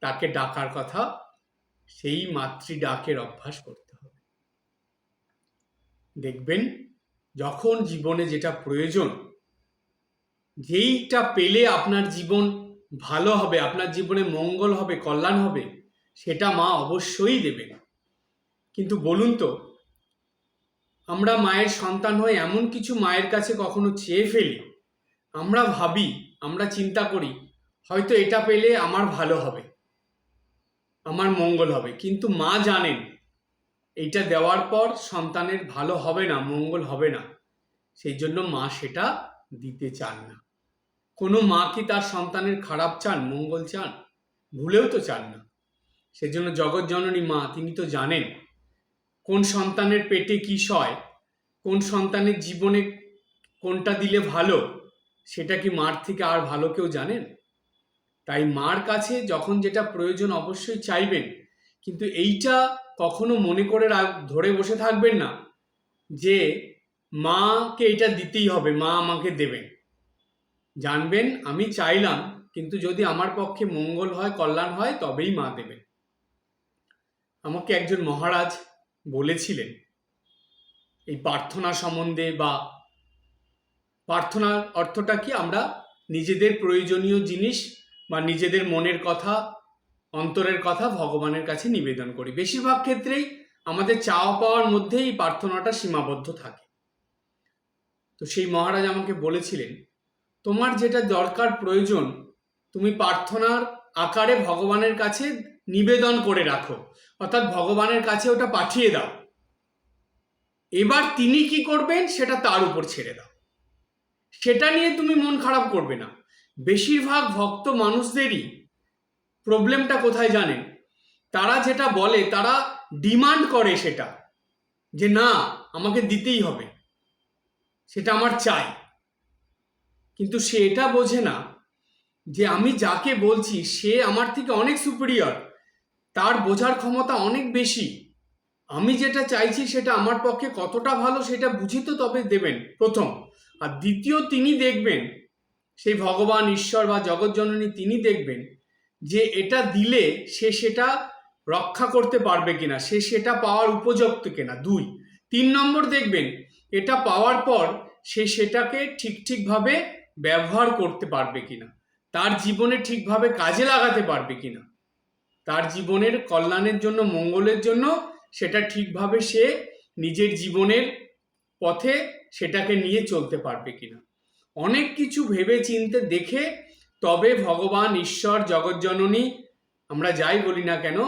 তাকে ডাকার কথা, সেই মাতৃ ডাকের অভ্যাস করতে হবে। দেখবেন যখন জীবনে যেটা প্রয়োজন, যেইটা পেলে আপনার জীবন ভালো হবে, আপনার জীবনে মঙ্গল হবে, কল্যাণ হবে, সেটা মা অবশ্যই দেবেন। কিন্তু বলুন তো, আমরা মায়ের সন্তান হয়ে এমন কিছু মায়ের কাছে কখনো চেয়ে ফেলি, আমরা ভাবি, আমরা চিন্তা করি হয়তো এটা পেলে আমার ভালো হবে, আমার মঙ্গল হবে। কিন্তু মা জানেন এইটা দেওয়ার পর সন্তানের ভালো হবে না, মঙ্গল হবে না। সেই জন্য মা সেটা দিতে চান না। কোনো মা কি তার সন্তানের খারাপ চান, মঙ্গল চান? ভুলেও তো চান না। সেজন্য জগৎ জননী মা, তিনি তো জানেন কোন সন্তানের পেটে কি সয়, কোন সন্তানের জীবনে কোনটা দিলে ভালো, সেটা কি মার থেকে আর ভালো কেউ জানেন? তাই মার কাছে যখন যেটা প্রয়োজন অবশ্যই চাইবেন, কিন্তু এইটা কখনো মনে করে ধরে বসে থাকবেন না যে মাকে এটা দিতেই হবে, মা আমাকে দেবেন। জানবেন আমি চাইলাম, কিন্তু যদি আমার পক্ষে মঙ্গল হয়, কল্যাণ হয়, তবেই মা দেবেন। আমাকে একজন মহারাজ বলেছিলেন এই প্রার্থনা সম্বন্ধে, বা প্রার্থনার অর্থটা কি, আমরা নিজেদের প্রয়োজনীয় জিনিস বা নিজেদের মনের কথা, অন্তরের কথা ভগবানের কাছে নিবেদন করি। বেশিরভাগ ক্ষেত্রেই আমাদের চাওয়া পাওয়ার মধ্যেই প্রার্থনাটা সীমাবদ্ধ থাকে। তো সেই মহারাজ আমাকে বলেছিলেন, তোমার যেটা দরকার, প্রয়োজন, তুমি প্রার্থনার আকারে ভগবানের কাছে নিবেদন করে রাখো, অর্থাৎ ভগবানের কাছে ওটা পাঠিয়ে দাও। এবার তিনি কি করবেন সেটা তার উপর ছেড়ে দাও, সেটা নিয়ে তুমি মন খারাপ করবে না। বেশিরভাগ ভক্ত মানুষদেরই প্রবলেমটা কোথায় জানেন? তারা যেটা বলে, তারা ডিমান্ড করে সেটা, যে না আমাকে দিতেই হবে, সেটা আমার চাই। কিন্তু সে এটা বোঝে না যে আমি যাকে বলছি সে আমার থেকে অনেক সুপিরিয়র, তার বোঝার ক্ষমতা অনেক বেশি। আমি যেটা চাইছি সেটা আমার পক্ষে কতটা ভালো সেটা বুঝি তো তবে দেবেন, প্রথম। আর দ্বিতীয়, তিনি দেখবেন, সেই ভগবান, ঈশ্বর বা জগৎজননী, তিনি দেখবেন যে এটা দিলে সে সেটা রক্ষা করতে পারবে কিনা, সে সেটা পাওয়ার উপযুক্ত কিনা। 2, 3 নম্বর দেখবেন এটা পাওয়ার পর সে সেটাকে ঠিকভাবে ব্যবহার করতে পারবে কিনা, তার জীবনে ঠিকভাবে কাজে লাগাতে পারবে কিনা, তার জীবনের কল্যাণের জন্য, মঙ্গলের জন্য সেটা ঠিকভাবে সে নিজের জীবনের পথে সেটাকে নিয়ে চলতে পারবে কিনা। অনেক কিছু ভেবে চিন্তে দেখে তবে ভগবান, ঈশ্বর, জগৎজননী, আমরা যাই বলি না কেন,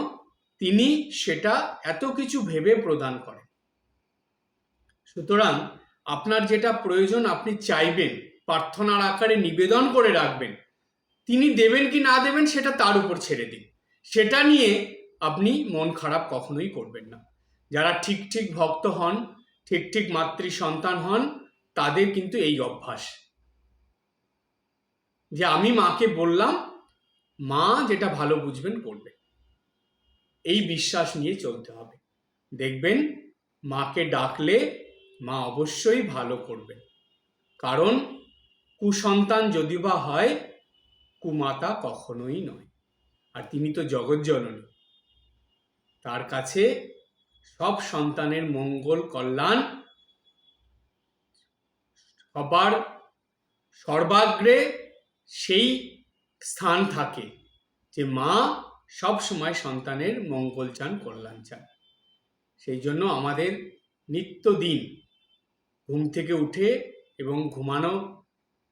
তিনি সেটা এত কিছু ভেবে প্রদান করেন। সুতরাং আপনার যেটা প্রয়োজন আপনি চাইবেন, প্রার্থনার আকারে নিবেদন করে রাখবেন। তিনি দেবেন কি না দেবেন সেটা তার উপর ছেড়ে দিন, সেটা নিয়ে আপনি মন খারাপ কখনোই করবেন না। যারা ঠিক ভক্ত হন, ঠিক মাতৃ সন্তান হন, তাদের কিন্তু এই অভ্যাস, যে আমি মাকে বললাম, মা যেটা ভালো বুঝবেন করবে, এই বিশ্বাস নিয়ে চলতে হবে। দেখবেন মাকে ডাকলে মা অবশ্যই ভালো করবেন। কারণ কুসন্তান যদি বা হয়, কুমাতা কখনোই নয়। আর তিনি তো জগৎজননী, তার কাছে সব সন্তানের মঙ্গল, কল্যাণ সবার সর্বাগ্রে সেই স্থান থাকে, যে মা সব সময় সন্তানের মঙ্গল চান, কল্যাণ চান। সেই জন্য আমাদের নিত্যদিন ঘুম থেকে উঠে এবং ঘুমানো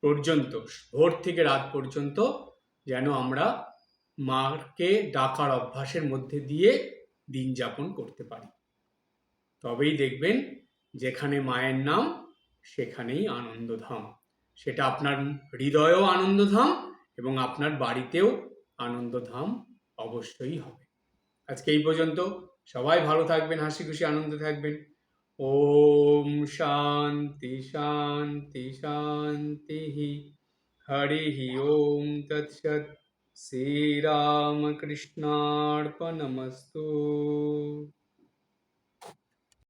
পর্যন্ত, ভোর থেকে রাত পর্যন্ত, যেন আমরা মাকে ডাকার অভ্যাসের মধ্যে দিয়ে দিন যাপন করতে পারি। তবেই দেখবেন যেখানে মায়ের নাম সেখানেই আনন্দধাম। সেটা আপনার হৃদয়েও আনন্দধাম এবং আপনার বাড়িতেও আনন্দধাম অবশ্যই হবে। আজকে এই পর্যন্ত। সবাই ভালো থাকবেন, হাসি খুশি আনন্দে থাকবেন। ওম শান্তি শান্তি শান্তি। হরি ওম তৎসৎ। শ্রীরামকৃষ্ণার্পণমস্তু।